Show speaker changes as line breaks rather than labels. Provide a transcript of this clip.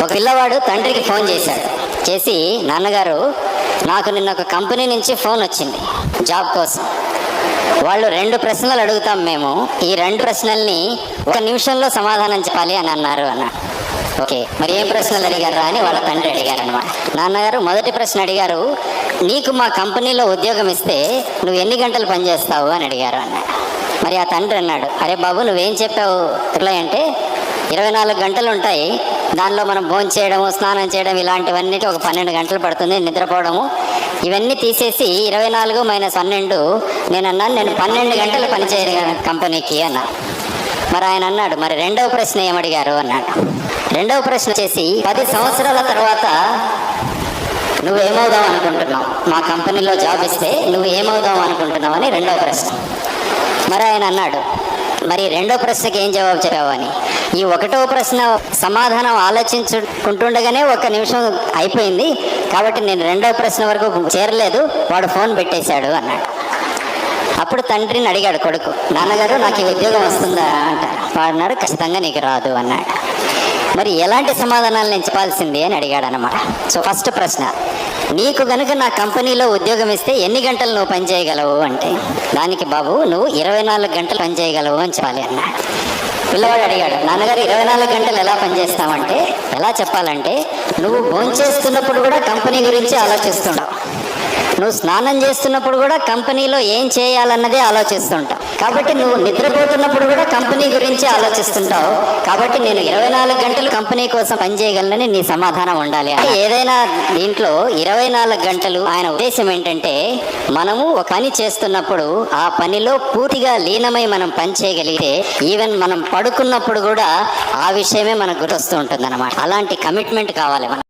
ఒక పిల్లవాడు తండ్రికి ఫోన్ చేసి, నాన్నగారు నాకు నిన్న ఒక కంపెనీ నుంచి ఫోన్ వచ్చింది జాబ్ కోసం. వాళ్ళు 2 ప్రశ్నలు అడుగుతాం మేము, ఈ 2 ప్రశ్నల్ని 1 నిమిషంలో సమాధానం చెప్పాలి అని అన్నారు అన్నాడు. ఓకే, మరి ఏం ప్రశ్నలు అడిగారా అని వాళ్ళ తండ్రి అడిగారు అనమాట. నాన్నగారు మొదటి ప్రశ్న అడిగారు, నీకు మా కంపెనీలో ఉద్యోగం ఇస్తే నువ్వు ఎన్ని గంటలు పనిచేస్తావు అని అడిగారు అన్నాడు. మరి ఆ తండ్రి అన్నాడు, అరే బాబు నువ్వేం చెప్పావు రిప్లై అంటే 24 గంటలు ఉంటాయి, దానిలో మనం భోజనం చేయడము, స్నానం చేయడం ఇలాంటివన్నీ ఒక 12 గంటలు పడుతుంది, నిద్రపోవడము ఇవన్నీ తీసేసి 24 - 12 నేను అన్నాను, నేను 12 గంటలు పనిచేయను కంపెనీకి అన్నా. మరి ఆయన అన్నాడు, మరి 2వ ప్రశ్న ఏమడిగారు అన్నాడు. 2వ ప్రశ్న చేసి 10 సంవత్సరాల తర్వాత నువ్వు ఏమవుదాం అనుకుంటున్నావు, మా కంపెనీలో జాబ్ ఇస్తే నువ్వు ఏమవుదాం అనుకుంటున్నావు అని 2వ ప్రశ్న. మరి ఆయన అన్నాడు, మరి 2వ ప్రశ్నకి ఏం జవాబు చెప్పావు అని. ఈ 1వ ప్రశ్న సమాధానం ఆలోచించుకుంటుండగానే 1 నిమిషం అయిపోయింది, కాబట్టి నేను 2వ ప్రశ్న వరకు చేరలేదు, వాడు ఫోన్ పెట్టేశాడు అన్నాడు. అప్పుడు తండ్రిని అడిగాడు కొడుకు, నాన్నగారు నాకు ఈ ఉద్యోగం వస్తుందా అంట. వాడున్నాడు, ఖచ్చితంగా నీకు రాదు అన్నాడు. మరి ఎలాంటి సమాధానాలు నేను చెప్పాల్సింది అని అడిగాడు అనమాట. సో ఫస్ట్ ప్రశ్న, నీకు గనుక నా కంపెనీలో ఉద్యోగం ఇస్తే ఎన్ని గంటలు నువ్వు పనిచేయగలవు అంటే, దానికి బాబు నువ్వు 24 గంటలు పనిచేయగలవు అని చెప్పాలి అన్నాడు. పిల్లవాడు అడిగాడు, నాన్నగారు 24 గంటలు ఎలా పనిచేస్తామంటే, ఎలా చెప్పాలంటే నువ్వు భోంచేస్తున్నప్పుడు కూడా కంపెనీ గురించి ఆలోచిస్తున్నావు, నువ్వు స్నానం చేస్తున్నప్పుడు కూడా కంపెనీలో ఏం చేయాలన్నదే ఆలోచిస్తుంటావు, కాబట్టి నువ్వు నిద్రపోతున్నప్పుడు కూడా కంపెనీ గురించి ఆలోచిస్తుంటావు, కాబట్టి నేను 24 గంటలు కంపెనీ కోసం పనిచేయగలనని నీ సమాధానం ఉండాలి. ఏదైనా దీంట్లో 24 గంటలు ఆయన ఉద్దేశం ఏంటంటే, మనము ఒక పని చేస్తున్నప్పుడు ఆ పనిలో పూర్తిగా లీనమై మనం పని చేయగలిగితే ఈవెన్ మనం పడుకున్నప్పుడు కూడా ఆ విషయమే మనకు గుర్తొస్తూ ఉంటుంది అన్నమాట. అలాంటి కమిట్మెంట్ కావాలి మనం.